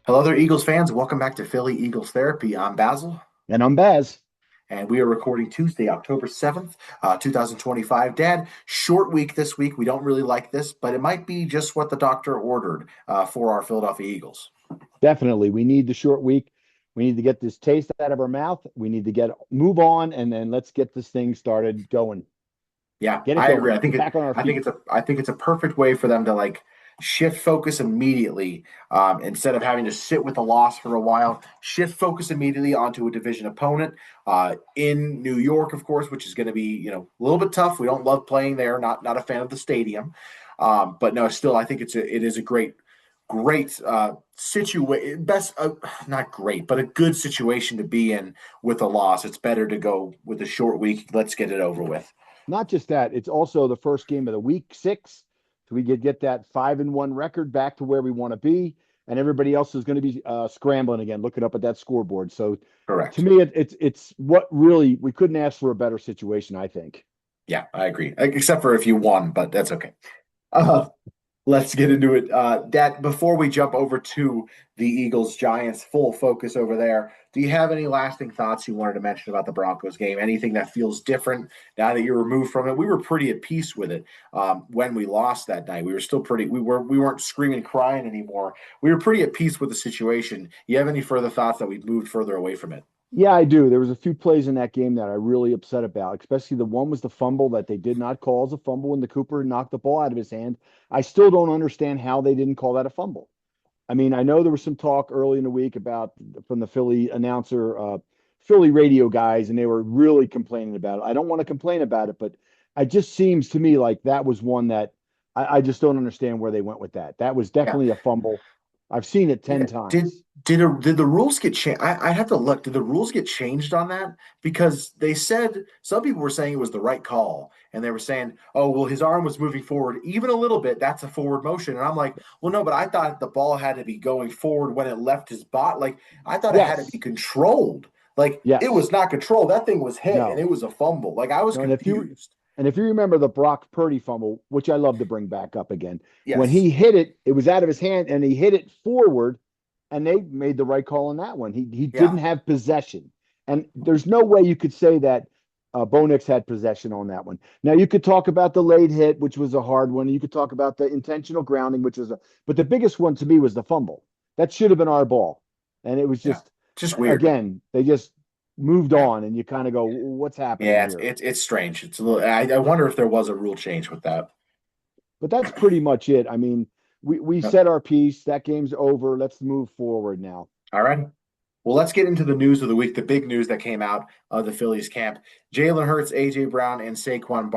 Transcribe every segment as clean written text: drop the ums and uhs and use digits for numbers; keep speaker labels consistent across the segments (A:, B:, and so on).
A: Hello there, Eagles fans. Welcome back to Philly Eagles Therapy. I'm Basil,
B: And I'm Baz.
A: and we are recording Tuesday, October 7th, 2025. Dad, short week this week. We don't really like this, but it might be just what the doctor ordered for our Philadelphia Eagles.
B: Definitely. We need the short week. We need to get this taste out of our mouth. We need to move on and then let's get this thing started going.
A: Yeah,
B: Get it
A: I agree.
B: going. Get back on our feet.
A: I think it's a perfect way for them to like shift focus immediately instead of having to sit with a loss for a while. Shift focus immediately onto a division opponent in New York, of course, which is going to be a little bit tough. We don't love playing there. Not a fan of the stadium, but no, still I think it is a great situation. Best not great, but a good situation to be in with a loss. It's better to go with a short week. Let's get it over with.
B: Not just that, it's also the first game of the week 6. So we could get that 5-1 record back to where we want to be. And everybody else is going to be scrambling again, looking up at that scoreboard. So to
A: Correct.
B: me, it's what really we couldn't ask for a better situation, I think.
A: Yeah, I agree. Except for if you won, but that's okay. Uh, let's get into it. Dad, before we jump over to the Eagles Giants full focus over there, do you have any lasting thoughts you wanted to mention about the Broncos game? Anything that feels different now that you're removed from it? We were pretty at peace with it when we lost that night. We were still pretty. We weren't screaming, crying anymore. We were pretty at peace with the situation. You have any further thoughts that we've moved further away from it?
B: Yeah, I do. There was a few plays in that game that I really upset about, especially the one was the fumble that they did not call as a fumble when the Cooper knocked the ball out of his hand. I still don't understand how they didn't call that a fumble. I mean, I know there was some talk early in the week about from the Philly announcer, Philly radio guys, and they were really complaining about it. I don't want to complain about it, but it just seems to me like that was one that I just don't understand where they went with that. That was
A: Yeah.
B: definitely a fumble. I've seen it 10
A: Yeah.
B: times.
A: Did the rules get changed? I have to look. Did the rules get changed on that? Because they said some people were saying it was the right call, and they were saying, "Oh, well, his arm was moving forward even a little bit. That's a forward motion." And I'm like, "Well, no, but I thought the ball had to be going forward when it left his bot. Like I thought it had to be
B: Yes.
A: controlled. Like it was
B: Yes.
A: not controlled. That thing was hit, and
B: No.
A: it was a fumble. Like I was
B: No,
A: confused.
B: and if you remember the Brock Purdy fumble, which I love to bring back up again, when
A: Yes.
B: he hit it, it was out of his hand and he hit it forward, and they made the right call on that one. He
A: Yeah.
B: didn't have possession, and there's no way you could say that Bo Nix had possession on that one. Now you could talk about the late hit, which was a hard one. You could talk about the intentional grounding, which was but the biggest one to me was the fumble. That should have been our ball, and it was
A: Yeah.
B: just
A: Just weird.
B: again they just moved
A: Yeah.
B: on, and you kind of go, what's happening
A: Yeah.
B: here?
A: It's strange. It's a little. I wonder if there was a rule change with that.
B: But that's pretty much it. I mean, we
A: Yep.
B: said our piece. That game's over. Let's move forward now.
A: All right. Well, let's get into the news of the week, the big news that came out of the Phillies camp. Jalen Hurts, A.J. Brown, and Saquon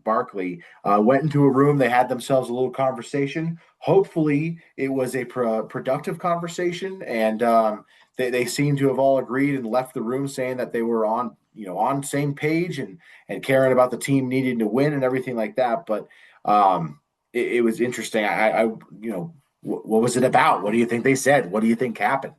A: Barkley went into a room. They had themselves a little conversation. Hopefully, it was a productive conversation, and they seem to have all agreed and left the room saying that they were on same page and caring about the team needing to win and everything like that. But it was interesting. What was it about? What do you think they said? What do you think happened?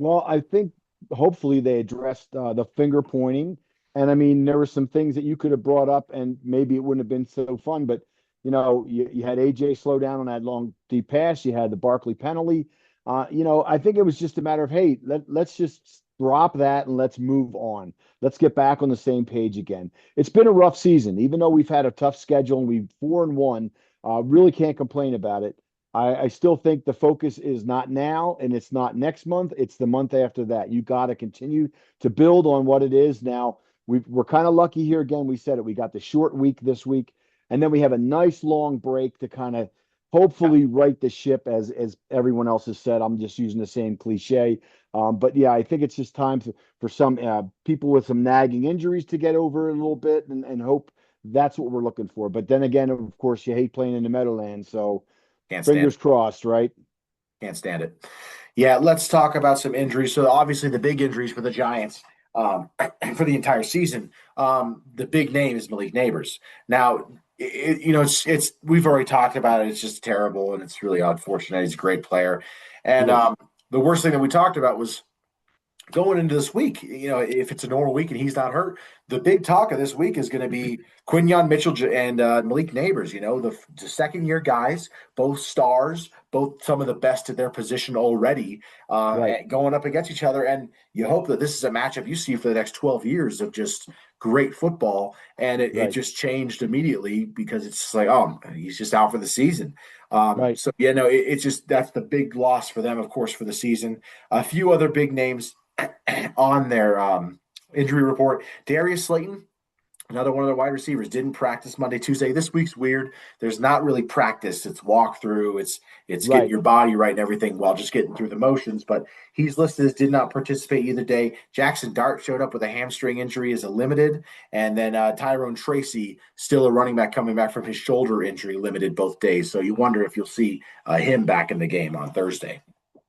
B: Well, I think hopefully they addressed the finger pointing. And I mean, there were some things that you could have brought up, and maybe it wouldn't have been so fun. But you had AJ slow down on that long deep pass. You had the Barkley penalty. I think it was just a matter of, hey, let's just drop that and let's move on. Let's get back on the same page again. It's been a rough season, even though we've had a tough schedule and we've 4-1. Really can't complain about it. I still think the focus is not now and it's not next month. It's the month after that. You got to continue to build on what it is now. We're kind of lucky here again. We said it. We got the short week this week, and then we have a nice long break to kind of hopefully right the ship, as everyone else has said. I'm just using the same cliche, but yeah, I think it's just time for some people with some nagging injuries to get over a little bit and hope that's what we're looking for. But then again, of course, you hate playing in the Meadowlands, so
A: Can't stand
B: fingers
A: it.
B: crossed, right?
A: Can't stand it. Yeah, let's talk about some injuries. So obviously the big injuries for the Giants for the entire season. The big name is Malik Neighbors. Now, it's we've already talked about it. It's just terrible and it's really unfortunate. He's a great player, and
B: He is.
A: the worst thing that we talked about was going into this week, if it's a normal week and he's not hurt, the big talk of this week is going to be Quinyon Mitchell and Malik Neighbors. The second year guys, both stars, both some of the best at their position already,
B: Right,
A: going up against each other. And you hope that this is a matchup you see for the next 12 years of just great football. And it
B: right,
A: just changed immediately because it's just like, oh, he's just out for the season.
B: right.
A: So, it's just that's the big loss for them, of course, for the season. A few other big names on their injury report. Darius Slayton, another one of their wide receivers, didn't practice Monday, Tuesday. This week's weird. There's not really practice. It's walkthrough. It's getting
B: Right.
A: your body right and everything while just getting through the motions. But he's listed as did not participate either day. Jaxson Dart showed up with a hamstring injury as a limited, and then Tyrone Tracy, still a running back coming back from his shoulder injury, limited both days. So you wonder if you'll see him back in the game on Thursday.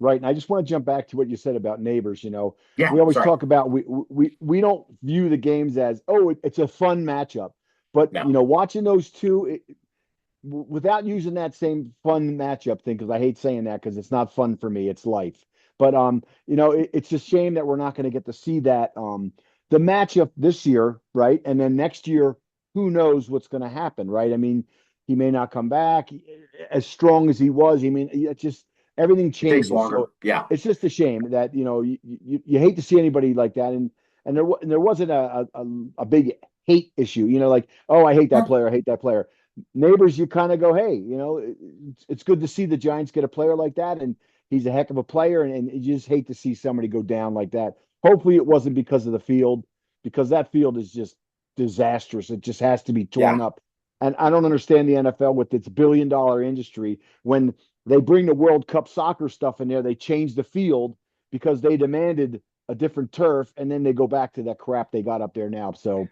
B: Right. And I just want to jump back to what you said about neighbors.
A: Yeah,
B: We always
A: sorry.
B: talk about we don't view the games as, oh, it's a fun matchup. But
A: No.
B: watching those two without using that same fun matchup thing, because I hate saying that because it's not fun for me, it's life. But it's a shame that we're not going to get to see that the matchup this year, right? And then next year, who knows what's going to happen, right? I mean, he may not come back as strong as he was. I mean, it's just everything
A: It takes
B: changes.
A: longer.
B: So
A: Yeah.
B: it's just a shame that you hate to see anybody like that, and there wasn't a big hate issue. Like, oh, I hate that player, I hate that player. Neighbors, you kind of go, hey, it's good to see the Giants get a player like that, and he's a heck of a player, and you just hate to see somebody go down like that. Hopefully, it wasn't because of the field, because that field is just disastrous. It just has to be torn
A: Yeah.
B: up. And I don't understand the NFL with its billion-dollar industry when they bring the World Cup soccer stuff in there. They change the field because they demanded a different turf, and then they go back to that crap they got up there now. So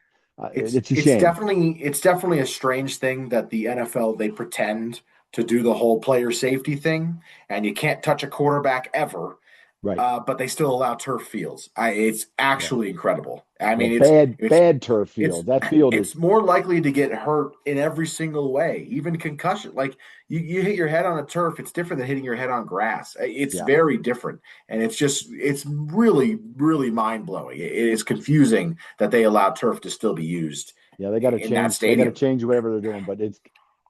A: It's
B: it's a
A: it's
B: shame.
A: definitely it's definitely a strange thing that the NFL they pretend to do the whole player safety thing, and you can't touch a quarterback ever,
B: Right.
A: but they still allow turf fields. It's
B: Yeah.
A: actually incredible. I
B: Well,
A: mean, it's it's
B: bad turf
A: it's
B: field. That field
A: it's
B: is,
A: more likely to get hurt in every single way, even concussion. Like you hit your head on a turf, it's different than hitting your head on grass. It's
B: yeah,
A: very different, and it's really really mind blowing. It is confusing that they allow turf to still be used
B: yeah. They got to
A: in that
B: change. They got to
A: stadium.
B: change whatever they're doing, but it's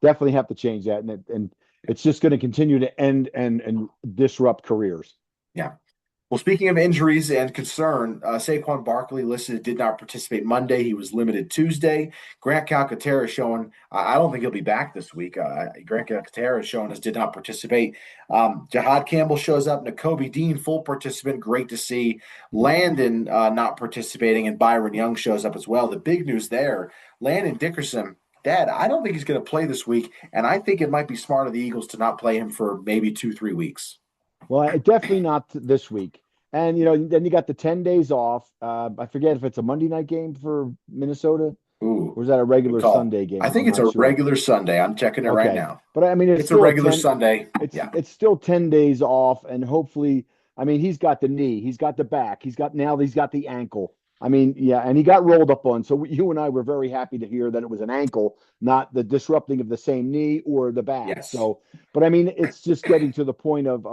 B: definitely have to change that, and it's just going to continue to end and disrupt careers.
A: Yeah. Well, speaking of injuries and concern, Saquon Barkley listed did not participate Monday. He was limited Tuesday. Grant Calcaterra is showing, I don't think he'll be back this week. Grant Calcaterra is showing us did not participate. Jahad Campbell shows up. Nakobe Dean, full participant. Great to see. Landon not participating, and Byron Young shows up as well. The big news there, Landon Dickerson. Dad, I don't think he's going to play this week, and I think it might be smart of the Eagles to not play him for maybe 2, 3 weeks.
B: Well, definitely not this week. And then you got the 10 days off. I forget if it's a Monday night game for Minnesota
A: Ooh,
B: or is that a
A: good
B: regular
A: call.
B: Sunday
A: I
B: game?
A: think
B: I'm
A: it's
B: not
A: a
B: sure.
A: regular Sunday. I'm checking it right
B: Okay.
A: now.
B: But I mean, it's
A: It's a
B: still a
A: regular
B: 10,
A: Sunday.
B: it's
A: Yeah.
B: it's still 10 days off, and hopefully, I mean, he's got the knee, he's got the back, he's got the ankle. I mean, yeah, and he got rolled up on. So you and I were very happy to hear that it was an ankle, not the disrupting of the same knee or the back.
A: Yes.
B: So, but I mean, it's just getting to the point of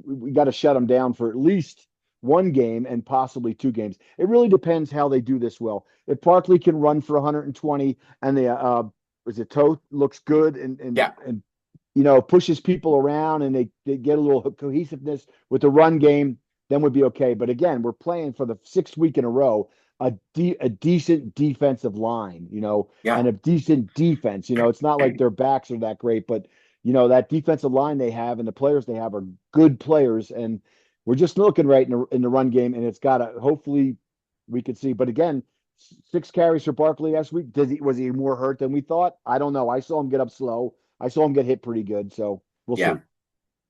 B: we got to shut him down for at least one game and possibly two games. It really depends how they do this well. If Barkley can run for 120 and the was it Toth looks good
A: Yeah.
B: and pushes people around and they get a little cohesiveness with the run game, then would be okay. But again, we're playing for the sixth week in a row a decent defensive line,
A: Yeah.
B: and a decent defense. It's not like their backs are that great, but that defensive line they have and the players they have are good players, and we're just looking right in the run game, and it's got to hopefully we could see. But again, 6 carries for Barkley last week. Was he more hurt than we thought? I don't know. I saw him get up slow. I saw him get hit pretty good, so we'll
A: Yeah.
B: see.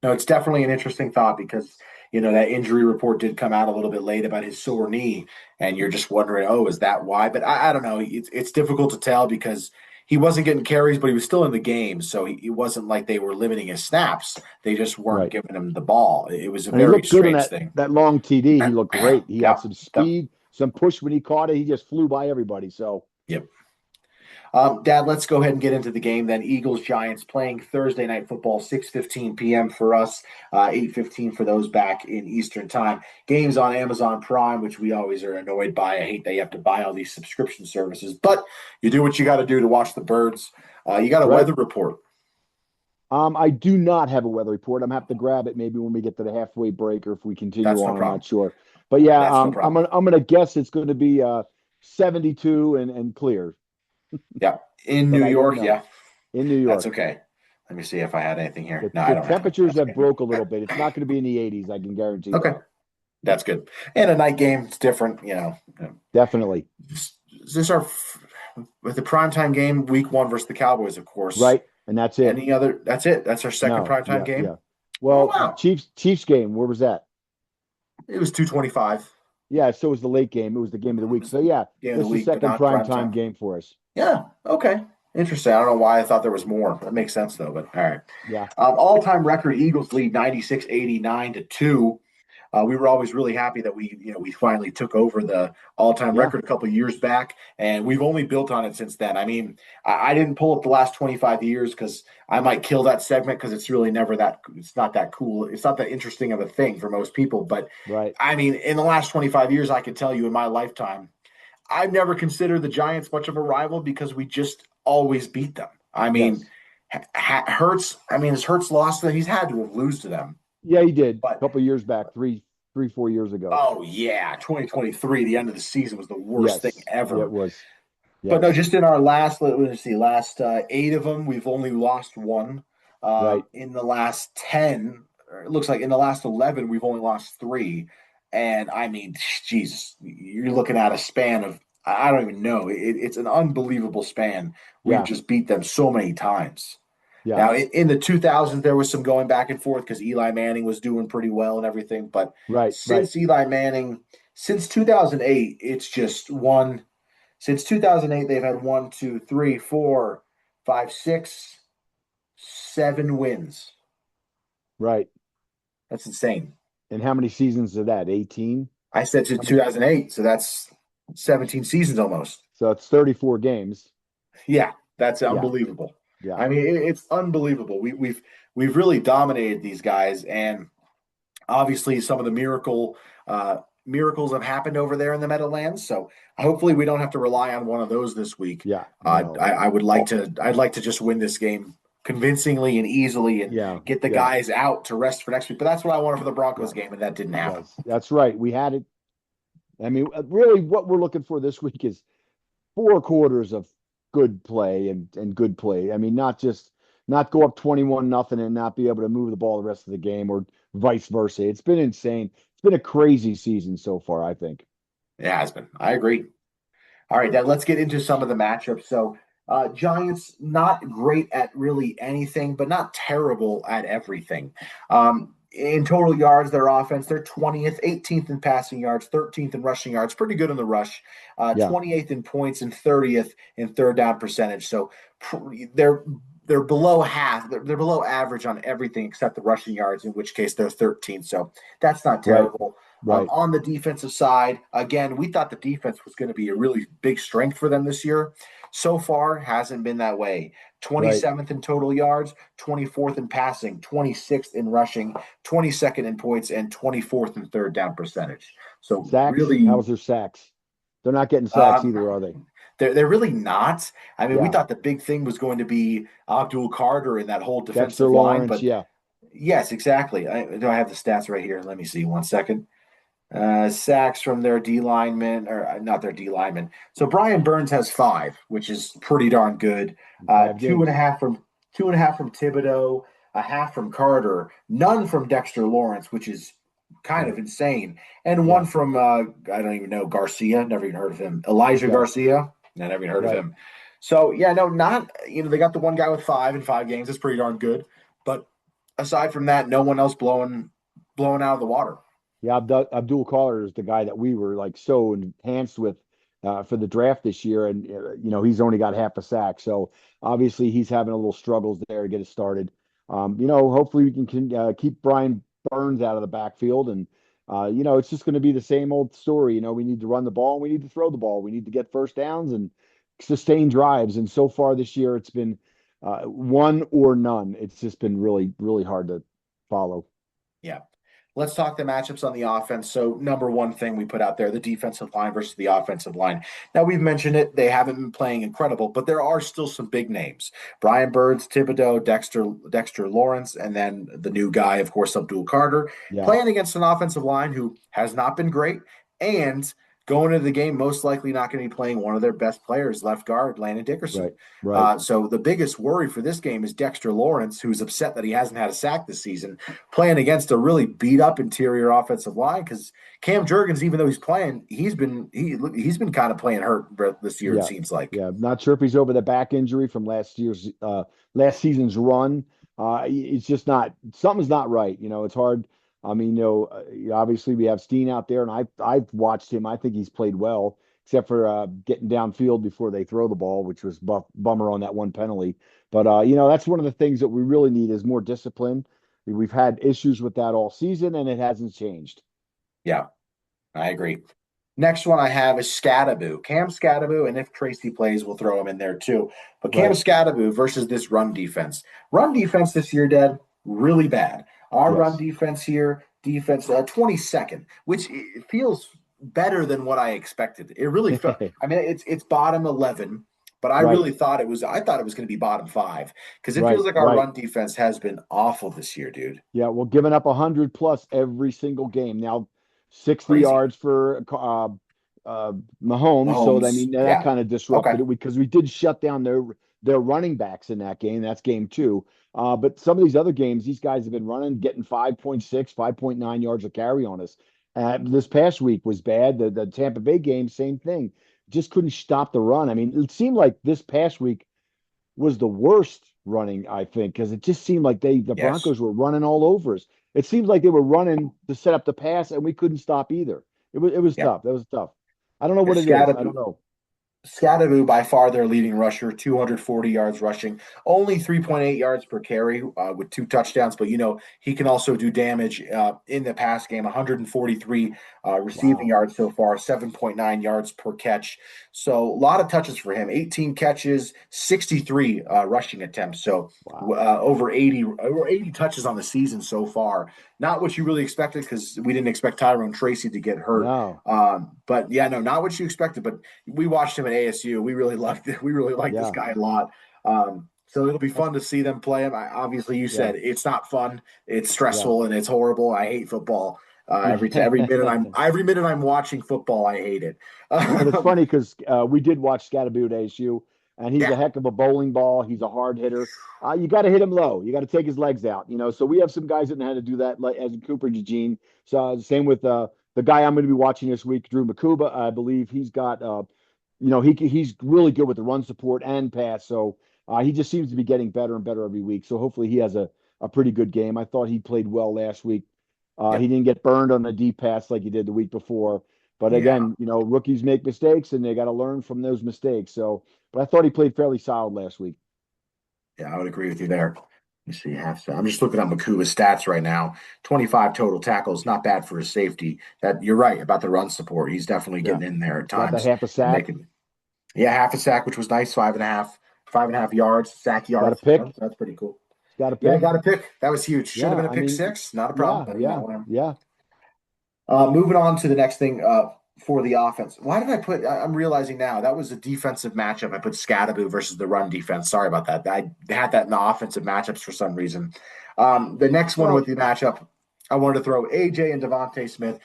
A: No, it's definitely an interesting thought because, that injury report did come out a little bit late about his sore knee. And you're just wondering, oh, is that why? But I don't know. It's difficult to tell because he wasn't getting carries, but he was still in the game. So it wasn't like they were limiting his snaps. They just weren't
B: Right.
A: giving him the ball. It was a
B: And he
A: very
B: looked good on
A: strange
B: that
A: thing.
B: that long TD. He looked great. He had
A: Yep.
B: some
A: Yep.
B: speed, some push when he caught it. He just flew by everybody. So
A: Yep. Dad, let's go ahead and get into the game then. Eagles Giants playing Thursday night football, 6:15 p.m. for us, 8:15 for those back in Eastern time. Games on Amazon Prime, which we always are annoyed by. I hate that you have to buy all these subscription services, but you do what you got to do to watch the birds. You got a
B: Right.
A: weather report.
B: I do not have a weather report. I'm gonna have to grab it maybe when we get to the halfway break, or if we continue
A: That's no
B: on. I'm not
A: problem.
B: sure. But yeah,
A: That's no
B: I'm
A: problem.
B: gonna guess it's going to be 72 and clear,
A: Yeah. In
B: but
A: New
B: I don't
A: York,
B: know.
A: yeah,
B: In New
A: that's
B: York,
A: okay. Let me see if I had anything here.
B: the
A: No, I
B: the
A: don't have
B: temperatures have
A: anything.
B: broke a little bit. It's not going to be in the 80s. I can guarantee
A: Okay,
B: that.
A: that's good. And a night game, it's different, you know.
B: Definitely.
A: Is this our with the primetime game, week one versus the Cowboys, of course.
B: Right. And that's it.
A: Any other? That's it. That's our second
B: No.
A: primetime
B: Yeah.
A: game.
B: Yeah.
A: Oh
B: Well,
A: wow,
B: Chiefs game. Where was that?
A: it was 2:25.
B: Yeah. So was the late game. It was the game of the
A: It
B: week.
A: was
B: So yeah,
A: game of the
B: this is
A: week, but
B: second
A: not
B: prime
A: prime
B: time
A: time.
B: game for us.
A: Yeah. Okay. Interesting. I don't know why I thought there was more. That makes sense though. But all right.
B: Yeah.
A: All-time record Eagles lead 96-89 to 2. We were always really happy that we finally took over the all-time
B: Yeah.
A: record a couple of years back, and we've only built on it since then. I mean, I didn't pull up the last 25 years because I might kill that segment because it's really never that. It's not that cool. It's not that interesting of a thing for most people. But
B: Right.
A: I mean, in the last 25 years, I can tell you in my lifetime, I've never considered the Giants much of a rival because we just always beat them. I mean,
B: Yes.
A: Hurts. I mean, has Hurts lost them? He's had to have lose to them,
B: Yeah, he did a
A: but
B: couple years back, 4 years ago.
A: oh yeah, 2023, the end of the season was the worst thing
B: Yes. Yeah, it
A: ever.
B: was.
A: But no,
B: Yes.
A: just in our last, let's see, last eight of them, we've only lost one.
B: Right.
A: In the last 10, it looks like in the last 11, we've only lost three. And I mean, Jesus, you're looking at a span of, I don't even know. It's an unbelievable span. We've
B: Yeah.
A: just beat them so many times.
B: Yeah.
A: Now, in the 2000s, there was some going back and forth because Eli Manning was doing pretty well and everything. But
B: Right. Right.
A: since Eli Manning, since 2008, it's just one. Since 2008, they've had one, two, three, four, five, six, 7 wins.
B: Right.
A: That's insane.
B: And how many seasons is that? 18?
A: I said to
B: How many?
A: 2008, so that's 17 seasons almost.
B: So it's 34 games.
A: Yeah, that's
B: Yeah.
A: unbelievable.
B: Yeah.
A: I mean, it's unbelievable. We've really dominated these guys, and obviously some of the miracles have happened over there in the Meadowlands. So hopefully we don't have to rely on one of those this week.
B: Yeah. No.
A: I would like
B: Oh,
A: to. I'd like to just win this game convincingly and easily, and
B: yeah.
A: get the
B: Yeah.
A: guys out to rest for next week. But that's what I wanted for the Broncos
B: Yeah.
A: game, and that didn't happen.
B: Yes. That's right. We had it. I mean, really, what we're looking for this week is 4 quarters of good play and good play. I mean, not go up 21-0 and not be able to move the ball the rest of the game, or vice versa. It's been insane. It's been a crazy season so far, I think.
A: It has been. I agree. All right, then let's get into some of the matchups. So, Giants not great at really anything, but not terrible at everything. In total yards, their offense, they're 20th, 18th in passing yards, 13th in rushing yards, pretty good in the rush,
B: Yeah.
A: 28th in points, and 30th in third down percentage. So they're they're below half. They're below average on everything except the rushing yards, in which case they're 13th. So that's not
B: Right.
A: terrible.
B: Right.
A: On the defensive side, again, we thought the defense was going to be a really big strength for them this year. So far, hasn't been that way.
B: Right.
A: 27th in total yards, 24th in passing, 26th in rushing, 22nd in points, and 24th in third down percentage. So
B: Sacks.
A: really,
B: How's their sacks? They're not getting sacks
A: um,
B: either, are they?
A: they're really not. I mean, we
B: Yeah.
A: thought the big thing was going to be Abdul Carter and that whole
B: Dexter
A: defensive line,
B: Lawrence.
A: but
B: Yeah.
A: yes, exactly. Do I have the stats right here? Let me see. 1 second. Sacks from their D linemen, or not their D linemen. So Brian Burns has five, which is pretty darn good.
B: In
A: Uh,
B: five
A: two and a
B: games.
A: half from two and a half from Thibodeau, a half from Carter, none from Dexter Lawrence, which is kind of
B: Right.
A: insane, and one
B: Yeah.
A: from I don't even know, Garcia. Never even heard of him. Elijah
B: Okay.
A: Garcia. I never even heard of
B: Right.
A: him. So yeah, no, not they got the one guy with five in 5 games. That's pretty darn good. But aside from that, no one else blowing out of the water.
B: Yeah, Abdul Carter is the guy that we were like so enhanced with for the draft this year, and he's only got half a sack, so obviously he's having a little struggles there to get it started. Hopefully we can keep Brian Burns out of the backfield, and it's just going to be the same old story. We need to run the ball, and we need to throw the ball, we need to get first downs, and sustain drives. And so far this year, it's been one or none. It's just been really, really hard to follow.
A: Yeah. Let's talk the matchups on the offense. So, number one thing we put out there, the defensive line versus the offensive line. Now, we've mentioned it. They haven't been playing incredible, but there are still some big names. Brian Birds, Thibodeau, Dexter Lawrence, and then the new guy, of course, Abdul Carter,
B: Yeah,
A: playing against an offensive line who has not been great and going into the game, most likely not going to be playing one of their best players, left guard, Landon
B: right,
A: Dickerson.
B: right.
A: So the biggest worry for this game is Dexter Lawrence, who's upset that he hasn't had a sack this season, playing against a really beat up interior offensive line because Cam Jurgens, even though he's playing, he's been kind of playing hurt this year. It
B: Yeah,
A: seems like.
B: yeah. Not sure if he's over the back injury from last season's run. It's just not something's not right. It's hard. I mean, obviously we have Steen out there, and I've watched him. I think he's played well, except for getting downfield before they throw the ball, which was bummer on that one penalty. But that's one of the things that we really need is more discipline. We've had issues with that all season, and it hasn't changed.
A: Yeah, I agree. Next one I have is Scattaboo, Cam Scattaboo, and if Tracy plays, we'll throw him in there too. But Cam
B: Right.
A: Scattaboo versus this run defense. Run defense this year, Dad, really bad. Our run
B: Yes.
A: defense here, defense 22nd, which feels better than what I expected. It really felt. I mean, it's bottom 11, but I
B: Right.
A: really thought it was. I thought it was going to be bottom 5 because it feels
B: Right.
A: like our
B: Right.
A: run defense has been awful this year, dude.
B: Yeah, well, giving up 100 plus every single game. Now, 60
A: Crazy.
B: yards for Mahomes. So, I
A: Mahomes,
B: mean, that
A: yeah,
B: kind of
A: okay,
B: disrupted it because we did shut down their running backs in that game. That's game two. But some of these other games, these guys have been running, getting 5.6, 5.9 yards a carry on us. This past week was bad. The Tampa Bay game, same thing. Just couldn't stop the run. I mean, it seemed like this past week was the worst running, I think, because it just seemed like the
A: yes,
B: Broncos were running all over us. It seemed like they were running to set up the pass, and we couldn't stop either. It was
A: yeah.
B: tough. That was tough. I don't know
A: Yeah,
B: what it is. I don't know.
A: Scattaboo, by far their leading rusher, 240 yards rushing, only 3.8 yards per carry with 2 touchdowns. But, he can also do damage in the pass game, 143 receiving
B: Wow.
A: yards so far, 7.9 yards per catch. So, a lot of touches for him, 18 catches, 63 rushing attempts. So,
B: Wow.
A: over 80 touches on the season so far. Not what you really expected because we didn't expect Tyrone Tracy to get hurt.
B: No.
A: But yeah, no, not what you expected. But we watched him at ASU. We really liked it. We really like this
B: Yeah.
A: guy a lot. So it'll be
B: That's
A: fun to see them play him. Obviously, you
B: yeah.
A: said it's not fun. It's
B: Yeah.
A: stressful and it's horrible. I hate football. Every minute I'm watching football, I hate it.
B: And it's funny because we did watch Scatterboo at ASU, and he's a
A: Yeah,
B: heck of a bowling ball. He's a hard hitter. You got to hit him low. You got to take his legs out. So we have some guys that know how to do that, like as Cooper Eugene. So same with the guy I'm going to be watching this week, Drew Makuba. I believe he's got, he's really good with the run support and pass. So he just seems to be getting better and better every week. So hopefully he has a pretty good game. I thought he played well last week.
A: yeah,
B: He didn't get burned on the deep pass like he did the week before. But
A: yeah,
B: again, rookies make mistakes and they got to learn from those mistakes. So, but I thought he played fairly solid last week.
A: yeah. I would agree with you there. You see, I'm just looking at Makuba's stats right now. 25 total tackles, not bad for his safety. That you're right about the run support. He's definitely
B: Yeah.
A: getting in there at
B: Got the
A: times
B: half a
A: and
B: sack,
A: making. Yeah, half a sack, which was nice. 5.5 yards, sack
B: got a
A: yards.
B: pick,
A: That's pretty cool.
B: got a
A: Yeah,
B: pick.
A: got a pick. That was huge. Should have
B: Yeah.
A: been a
B: I
A: pick
B: mean,
A: six. Not a problem.
B: yeah,
A: Better than that
B: yeah,
A: one.
B: yeah.
A: Moving on to the next thing for the offense. Why did I put? I'm realizing now that was a defensive matchup. I put Scattaboo versus the run defense. Sorry about that. I had that in the offensive matchups for some reason. The next one with
B: Well,
A: the matchup, I wanted to throw AJ and Devontae Smith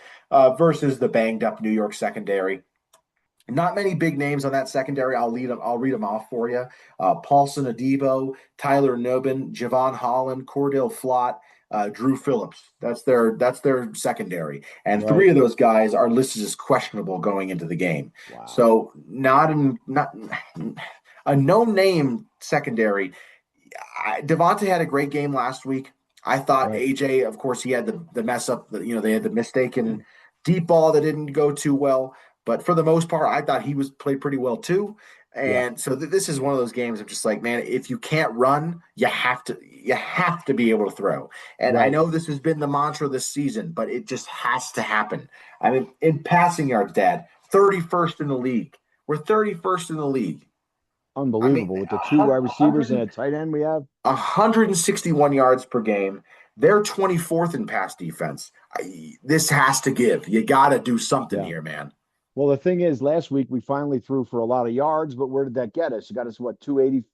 A: versus the banged up New York secondary. Not many big names on that secondary. I'll read them off for you. Paulson Adebo, Tyler Nobin, Javon Holland, Cordell Flott, Drew Phillips. That's their secondary, and three
B: right.
A: of those guys are listed as questionable going into the game.
B: Wow.
A: So not a no name secondary. Devontae had a great game last week. I thought
B: Right.
A: AJ, of course, he had the mess up. They had the
B: Hmm.
A: mistaken deep ball that didn't go too well. But for the most part, I thought he was played pretty well too.
B: Yeah.
A: And so this is one of those games. I'm just like, man, if you can't run, you have to be able to throw. And I
B: Right.
A: know this has been the mantra this season, but it just has to happen. I mean, in passing yards, Dad, 31st in the league. We're 31st in the league. I mean,
B: unbelievable with the two wide receivers and a tight end we have.
A: 161 yards per game. They're 24th in pass defense. This has to give. You got to do something
B: Yeah.
A: here, man.
B: Well, the thing is, last week we finally threw for a lot of yards, but where did that get us? It got us what 280.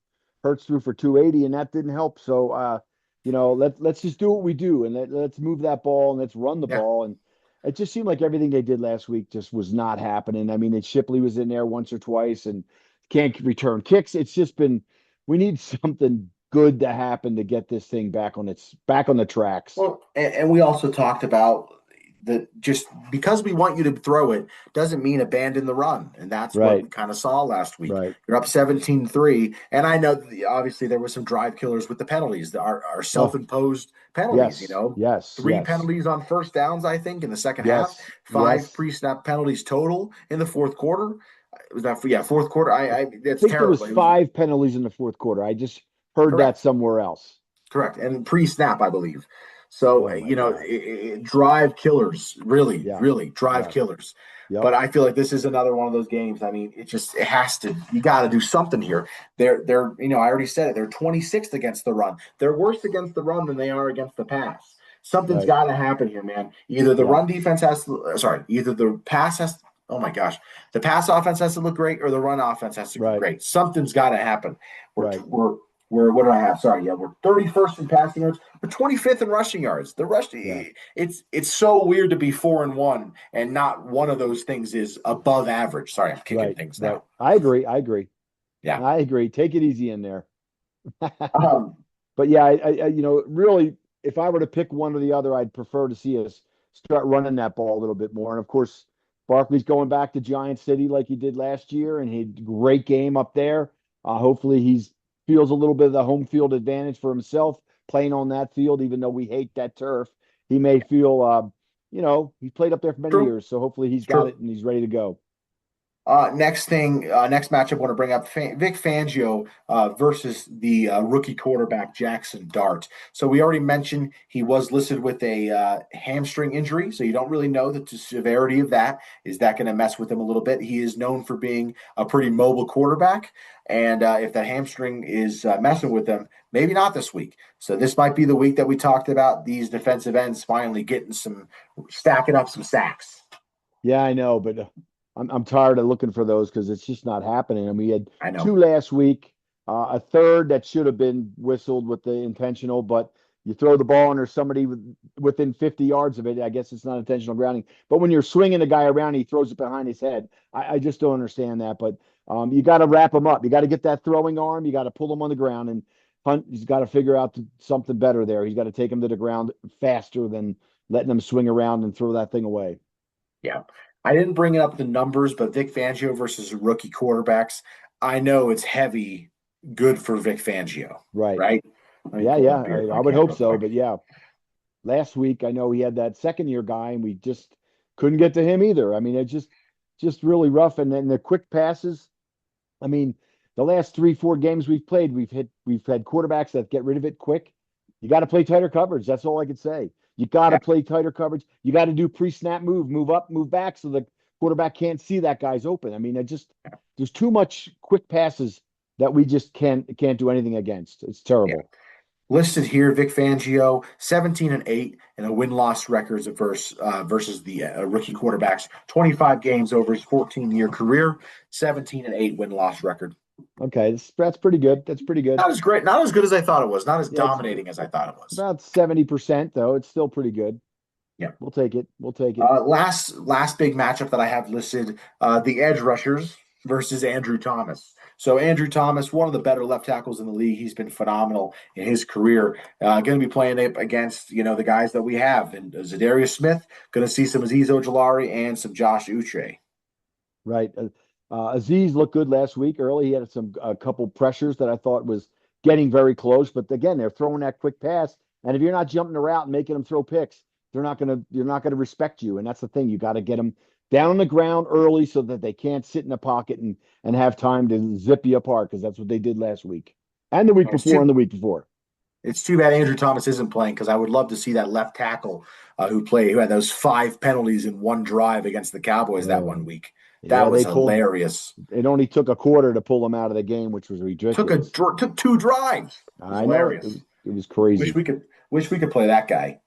B: Hurts threw for 280, and that didn't help. So, let's just do what we do, and let's move that ball and let's run the
A: Yeah.
B: ball. And it just seemed like everything they did last week just was not happening. I mean, Shipley was in there once or twice and can't return kicks. It's just been we need something good to happen to get this thing back on the tracks.
A: Well, and we also talked about that just because we want you to throw it doesn't mean abandon the run. And that's what we
B: Right,
A: kind of saw last week.
B: right.
A: You're up 17-3. And I know obviously there were some drive killers with the penalties, our
B: Oh,
A: self-imposed penalties,
B: yes, yes,
A: three
B: yes,
A: penalties on first downs, I think, in the second half,
B: yes,
A: five
B: yes.
A: pre-snap penalties total in the fourth quarter. Was that fourth quarter? That's
B: Think there was
A: terrible. It was
B: five penalties in the fourth quarter. I just heard that
A: correct.
B: somewhere else.
A: Correct. And pre-snap, I believe. So,
B: Oh my God.
A: drive killers, really,
B: Yeah.
A: really drive
B: Yeah.
A: killers.
B: Yep.
A: But I feel like this is another one of those games. I mean, it has to, you got to do something here. I already said it. They're 26th against the run. They're worse against the run than they are against the pass. Something's
B: Right.
A: got to happen here, man. Either the
B: Yeah.
A: run defense has to, sorry, either the pass has, oh my gosh, the pass offense has to look great or the run offense has to look
B: Right.
A: great. Something's got to happen. We're,
B: Right.
A: we're, what do I have? Sorry, yeah, we're 31st in passing yards. We're 25th in rushing yards. The rush,
B: Yeah.
A: it's so weird to be 4-1 and not one of those things is above average. Sorry, I'm kicking
B: Right.
A: things
B: Right.
A: now.
B: I agree. I agree.
A: Yeah.
B: I agree. Take it easy in there.
A: Um,
B: But yeah, really, if I were to pick one or the other, I'd prefer to see us start running that ball a little bit more. And of course, Barkley's going back to Giant City like he did last year, and he had a great game up there. Hopefully, he's feels a little bit of the home field advantage for himself playing on that field, even though we hate that turf. He may feel, he played up there for many
A: true.
B: years, so hopefully he's got
A: True.
B: it and he's ready to go.
A: Next matchup, I want to bring up Vic Fangio versus the rookie quarterback Jaxson Dart. So we already mentioned he was listed with a hamstring injury, so you don't really know the severity of that. Is that going to mess with him a little bit? He is known for being a pretty mobile quarterback, and if that hamstring is messing with him, maybe not this week. So this might be the week that we talked about these defensive ends finally getting stacking up some sacks.
B: Yeah, I know, but I'm tired of looking for those because it's just not happening. And we had
A: I know.
B: two last week, a third that should have been whistled with the intentional, but you throw the ball and there's somebody within 50 yards of it. I guess it's not intentional grounding. But when you're swinging a guy around, he throws it behind his head. I just don't understand that. But you got to wrap him up. You got to get that throwing arm. You got to pull him on the ground and Hunt. He's got to figure out something better there. He's got to take him to the ground faster than letting him swing around and throw that thing away.
A: Yeah. I didn't bring up the numbers, but Vic Fangio versus rookie quarterbacks. I know it's heavy good for Vic Fangio,
B: Right.
A: right? Let me
B: Yeah,
A: pull
B: yeah.
A: up here if
B: I
A: I
B: would
A: can
B: hope
A: real
B: so.
A: quick.
B: But yeah, last week I know he had that second year guy and we just couldn't get to him either. I mean, it just really rough. And then the quick passes. I mean, the last 3, 4 games we've played, we've had quarterbacks that get rid of it quick. You got to play tighter coverage. That's all I could say. You got
A: Yeah,
B: to play tighter coverage. You got to do pre-snap move up, move back, so the quarterback can't see that guy's open. I mean, there's too much quick passes that we just can't do anything against. It's
A: yeah.
B: terrible.
A: Listed here, Vic Fangio, 17-8 in a win-loss records versus the rookie quarterbacks. 25 games over his 14-year career, 17-8 win-loss record.
B: Okay, that's pretty good. That's pretty good.
A: Not as great, not as good as I thought it was, not as
B: Yeah, it's
A: dominating as I thought it was.
B: about 70% though. It's still pretty good.
A: Yeah.
B: We'll take it. We'll take it.
A: Last big matchup that I have listed: the edge rushers versus Andrew Thomas. So Andrew Thomas, one of the better left tackles in the league, he's been phenomenal in his career. Going to be playing against the guys that we have, and Zadarius Smith. Going to see some Azeez Ojulari and some Josh Uche.
B: Right. Aziz looked good last week. Early, he had a couple pressures that I thought was getting very close. But again, they're throwing that quick pass, and if you're not jumping around and making them throw picks, they're not gonna respect you. And that's the thing. You got to get them down on the ground early so that they can't sit in the pocket and have time to zip you apart because that's what they did last week and the week
A: It's
B: before
A: too
B: and the week before.
A: it's too bad Andrew Thomas isn't playing because I would love to see that left tackle who had those 5 penalties in one drive against the Cowboys that one
B: Oh,
A: week.
B: Yeah,
A: That was
B: they pulled.
A: hilarious.
B: It only took a quarter to pull them out of the game, which was ridiculous.
A: Took two drives. It was
B: I know it
A: hilarious.
B: was it was
A: Wish
B: crazy.
A: we could wish we could play that guy.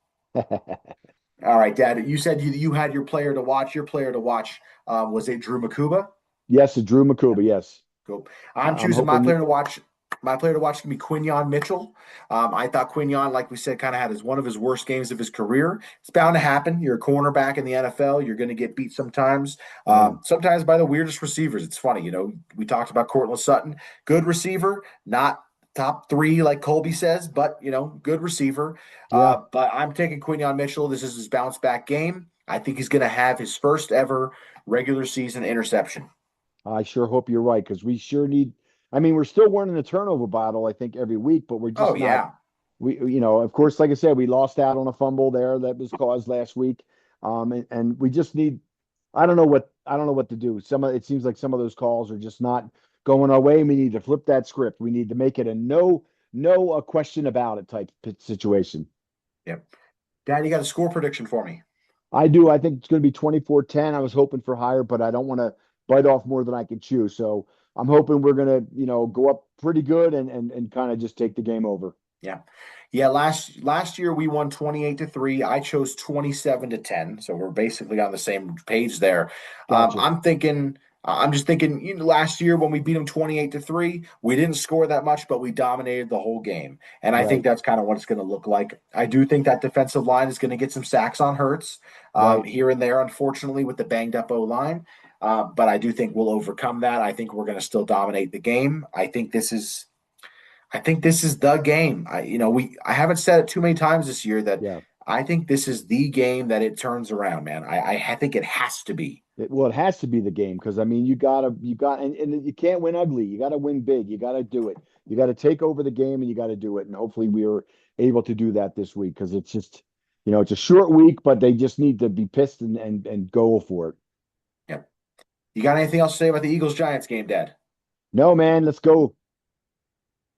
A: All right, Dad. You said you had your player to watch. Your player to watch was it Drew Makuba?
B: Yes, it Drew
A: Yeah,
B: Makuba. Yes,
A: cool. I'm
B: I'm
A: choosing my
B: hoping.
A: player to watch. My player to watch can be Quinyon Mitchell. I thought Quinyon, like we said, kind of had one of his worst games of his career. It's bound to happen. You're a cornerback in the NFL. You're going to get beat sometimes.
B: Yeah,
A: Sometimes by the weirdest receivers. It's funny, we talked about Cortland Sutton, good receiver, not top three like Colby says, but good receiver.
B: yeah.
A: But I'm taking Quinyon Mitchell. This is his bounce back game. I think he's going to have his first ever regular season interception.
B: I sure hope you're right because we sure need. I mean, we're still winning the turnover battle, I think, every week, but we're
A: Oh
B: just not.
A: yeah.
B: Of course, like I said, we lost out on a fumble there that was caused last week, and we just need. I don't know what to do. It seems like some of those calls are just not going our way. We need to flip that script. We need to make it a no a question about it type situation.
A: Yep. Dad, you got a score prediction for me?
B: I do. I think it's going to be 24-10. I was hoping for higher, but I don't want to bite off more than I can chew. So I'm hoping we're going to, go up pretty good and kind of just take the game over.
A: Yeah. Yeah, last year we won 28-3. I chose 27-10. So we're basically on the same page there.
B: Gotcha.
A: I'm just thinking, last year when we beat them 28-3, we didn't score that much, but we dominated the whole game. And I think
B: Right.
A: that's kind of what it's going to look like. I do think that defensive line is going to get some sacks on Hurts
B: Right.
A: here and there, unfortunately, with the banged up O line. But I do think we'll overcome that. I think we're going to still dominate the game. I think this is the game. I haven't said it too many times this year that
B: Yeah.
A: I think this is the game that it turns around, man. I think it has to be.
B: Well, it has to be the game because I mean, and you can't win ugly. You got to win big. You got to do it. You got to take over the game and you got to do it. And hopefully we are able to do that this week because it's just, it's a short week, but they just need to be pissed and go for it.
A: Yep. You got anything else to say about the Eagles Giants game, Dad?
B: No, man, let's go.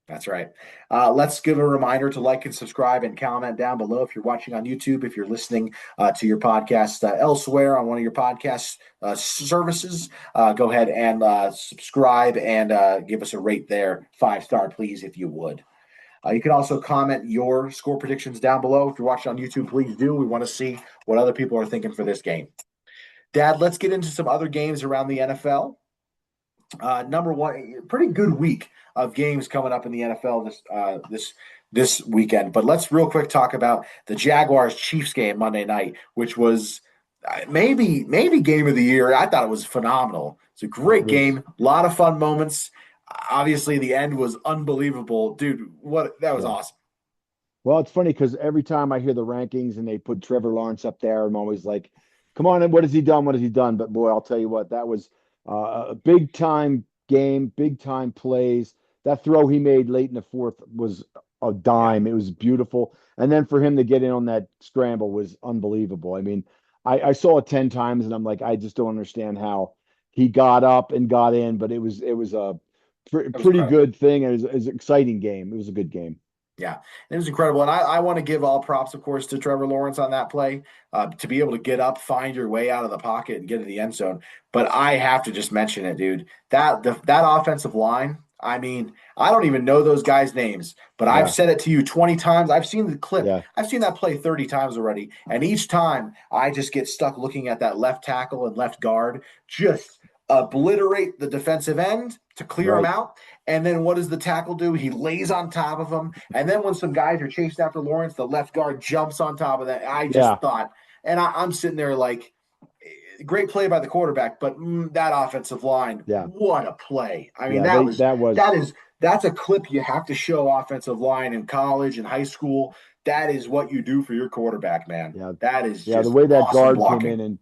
A: That's right. Let's give a reminder to like and subscribe and comment down below if you're watching on YouTube, if you're listening to your podcast elsewhere on one of your podcast services. Go ahead and subscribe and give us a rate there. 5-star, please, if you would. You can also comment your score predictions down below. If you're watching on YouTube, please do. We want to see what other people are thinking for this game. Dad, let's get into some other games around the NFL. Number one, pretty good week of games coming up in the NFL this weekend. But let's real quick talk about the Jaguars Chiefs game Monday night, which was maybe game of the year. I thought it was phenomenal. It's a
B: It
A: great
B: was,
A: game, a lot of fun moments. Obviously, the end was unbelievable, dude. That was
B: yeah.
A: awesome.
B: Well, it's funny because every time I hear the rankings and they put Trevor Lawrence up there, I'm always like, come on, what has he done? What has he done? But boy, I'll tell you what, that was a big time game, big time plays. That throw he made late in the fourth was a
A: Yeah,
B: dime. It was beautiful. And then for him to get in on that scramble was unbelievable. I mean, I saw it 10 times and I'm like, I just don't understand how he got up and got in, but it was a
A: that was
B: pretty
A: incredible.
B: good thing. It was an exciting game. It was a good game.
A: Yeah, it was incredible. And I want to give all props, of course, to Trevor Lawrence on that play to be able to get up, find your way out of the pocket, and get to the end zone. But I have to just mention it, dude. That offensive line. I mean, I don't even know those guys' names, but I've
B: Yeah.
A: said it to you 20 times. I've seen the clip.
B: Yeah.
A: I've seen that play 30 times already. And each time I just get stuck looking at that left tackle and left guard, just obliterate the defensive end to clear him
B: Right.
A: out. And then what does the tackle do? He lays on top of him. And then when some guys are chasing after Lawrence, the left guard jumps on top of that. I just
B: Yeah.
A: thought, and I'm sitting there like, great play by the quarterback, but that offensive line,
B: Yeah.
A: what a play! I mean,
B: Yeah. That was
A: that's a clip you have to show offensive line in college and high school. That is what you do for your quarterback, man.
B: yeah.
A: That is
B: Yeah. The
A: just
B: way that
A: awesome
B: guard came
A: blocking,
B: in and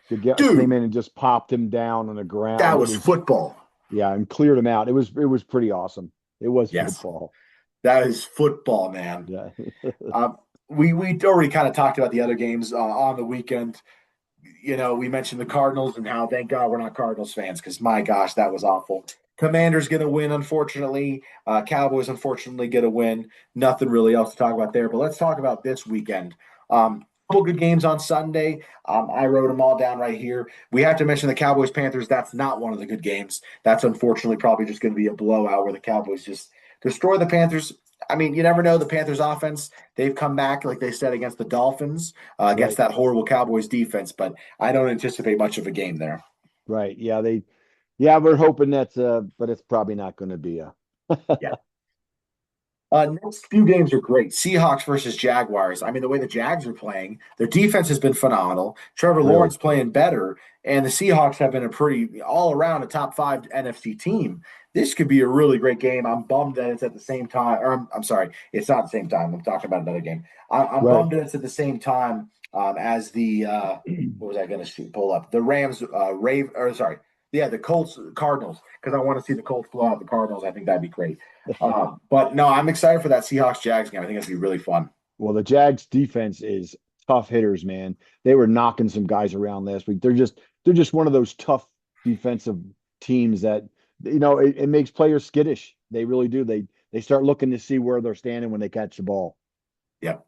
B: came
A: dude.
B: in and just popped him down on the ground.
A: That
B: It
A: was
B: was
A: football.
B: yeah, and cleared him out. It was pretty awesome. It was
A: Yes,
B: football.
A: that is football, man.
B: Yeah.
A: Um, we already kind of talked about the other games on the weekend. We mentioned the Cardinals and how thank God we're not Cardinals fans because my gosh, that was awful. Commanders going to win, unfortunately. Cowboys, unfortunately, get a win. Nothing really else to talk about there. But let's talk about this weekend. couple good games on Sunday. I wrote them all down right here. We have to mention the Cowboys Panthers. That's not one of the good games. That's unfortunately probably just going to be a blowout where the Cowboys just destroy the Panthers. I mean, you never know. The Panthers offense, they've come back, like they said, against the Dolphins, against
B: Right.
A: that horrible Cowboys defense, but I don't anticipate much of a game there.
B: Right. Yeah, we're hoping that's but it's probably not going to be a
A: Yeah. Next few games are great. Seahawks versus Jaguars. I mean, the way the Jags are playing, their defense has been phenomenal. Trevor
B: really.
A: Lawrence playing better, and the Seahawks have been a pretty all around a top five NFC team. This could be a really great game. I'm bummed that it's at the same time. Or I'm sorry, it's not the same time. I'm talking about another game. I'm
B: Right.
A: bummed that it's at the same time as the what was I going to pull up? The Rams, the Colts Cardinals, because I want to see the Colts blow out the Cardinals. I think that'd be great. But no, I'm excited for that Seahawks Jags game. I think it's gonna be really fun.
B: Well, the Jags defense is tough hitters, man. They were knocking some guys around last week. They're just one of those tough defensive teams that it makes players skittish. They really do. They start looking to see where they're standing when they catch the ball.
A: Yep.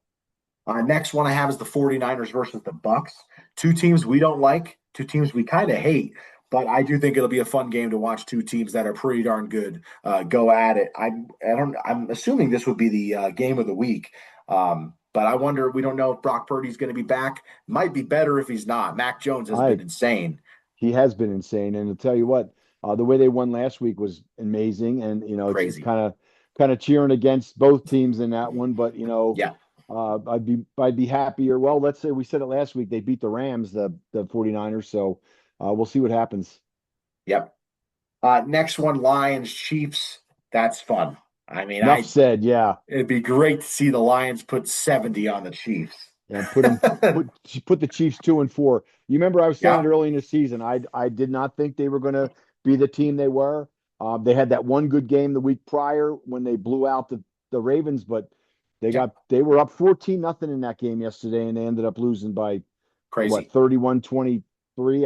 A: Next one I have is the 49ers versus the Bucks. Two teams we don't like, two teams we kind of hate, but I do think it'll be a fun game to watch two teams that are pretty darn good go at it. I'm assuming this would be the game of the week. But I wonder, we don't know if Brock Purdy's going to be back. Might be better if he's not. Mac Jones has
B: I
A: been insane.
B: He has been insane, and to tell you what, the way they won last week was amazing, and it's
A: Crazy.
B: kind of cheering against both teams in that one, but
A: Yeah.
B: I'd be happier. Well, let's say we said it last week, they beat the Rams, the 49ers, so we'll see what happens.
A: Yep. Next one, Lions Chiefs. That's fun. I mean,
B: Enough
A: I
B: said, yeah,
A: it'd be great to see the Lions put 70 on the Chiefs.
B: and put them put the Chiefs 2-4. You remember I was saying it
A: Yeah,
B: early in the season. I did not think they were going to be the team they were. They had that one good game the week prior when they blew out the Ravens, but
A: yeah,
B: they were up 14-0 in that game yesterday, and they ended up losing by what,
A: crazy.
B: 31-23,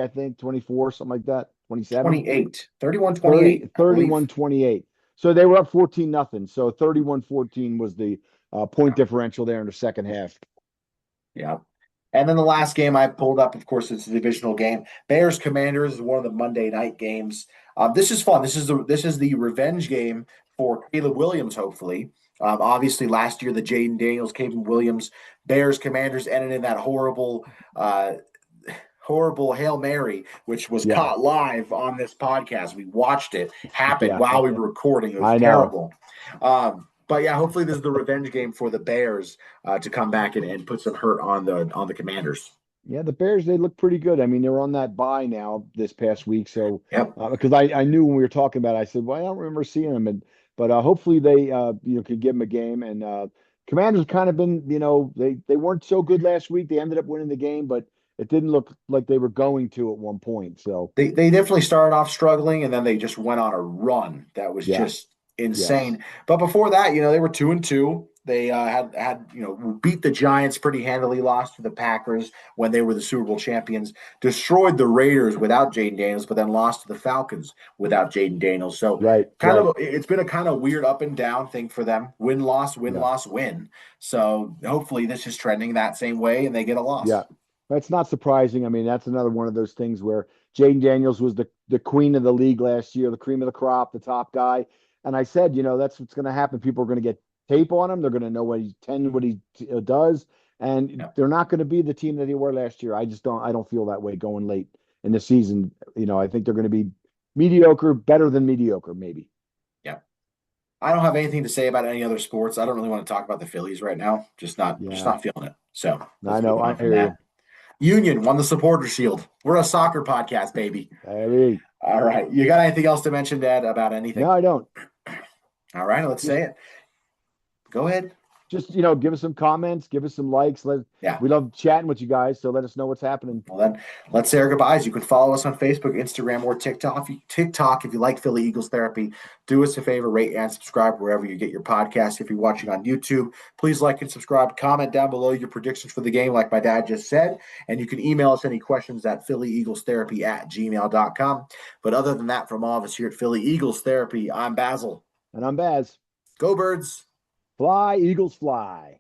B: I think, 24, something like that, 27,
A: 28, 31, 28,
B: 30,
A: I believe.
B: 31-28. So they were up 14-0. So 31-14 was the point
A: Yeah,
B: differential there in the second half.
A: yeah. And then the last game I pulled up, of course, it's a divisional game. Bears Commanders is one of the Monday night games. This is fun. This is the revenge game for Caleb Williams, hopefully. Obviously, last year the Jaden Daniels, Caleb Williams, Bears Commanders ended in that horrible Hail Mary, which was
B: Yeah,
A: caught live on this podcast. We watched it happen
B: yeah,
A: while we were recording. It was
B: I know.
A: terrible. But yeah, hopefully this is the revenge game for the Bears to come back and put some hurt on the Commanders.
B: Yeah, the Bears, they look pretty good. I mean, they're on that bye now this past week. So,
A: Yep.
B: because I knew when we were talking about it, I said, well, I don't remember seeing them. But hopefully they, could give them a game. And Commanders kind of been, they weren't so good last week. They ended up winning the game, but it didn't look like they were going to at one point. So,
A: They definitely started off struggling and then they just went on a run that was
B: yeah,
A: just
B: yes,
A: insane. But before that, they were 2-2. They had beat the Giants pretty handily, lost to the Packers when they were the Super Bowl champions, destroyed the Raiders without Jaden Daniels, but then lost to the Falcons without Jaden Daniels. So
B: right,
A: kind
B: right.
A: of it's been a kind of weird up and down thing for them. Win loss, win
B: Yeah.
A: loss, win. So hopefully this is trending that same way and they get a
B: Yeah,
A: loss.
B: that's not surprising. I mean, that's another one of those things where Jaden Daniels was the queen of the league last year, the cream of the crop, the top guy. And I said, that's what's going to happen. People are going to get tape on him. They're going to know what he does, and
A: Yeah.
B: they're not going to be the team that they were last year. I don't feel that way going late in the season. I think they're going to be mediocre, better than mediocre, maybe.
A: Yeah. I don't have anything to say about any other sports. I don't really want to talk about the Phillies right now. Just
B: Yeah,
A: not feeling it. So
B: I
A: let's move
B: know.
A: on
B: I
A: from
B: hear you.
A: that. Union won the supporter shield. We're a soccer podcast, baby.
B: Hey,
A: All right. You got anything else to mention, Dad, about
B: no,
A: anything?
B: I don't.
A: All right, let's
B: Just
A: say it. Go ahead.
B: just give us some comments, give us some likes.
A: Yeah.
B: We love chatting with you guys, so let us know what's happening.
A: Well, then let's say our goodbyes. You can follow us on Facebook, Instagram, or TikTok. If you like Philly Eagles Therapy, do us a favor, rate and subscribe wherever you get your podcast. If you're watching on YouTube, please like and subscribe. Comment down below your predictions for the game, like my dad just said. And you can email us any questions at phillyeaglestherapy@gmail.com. But other than that, from all of us here at Philly Eagles Therapy, I'm Basil.
B: And I'm Baz.
A: Go Birds.
B: Fly, Eagles, fly.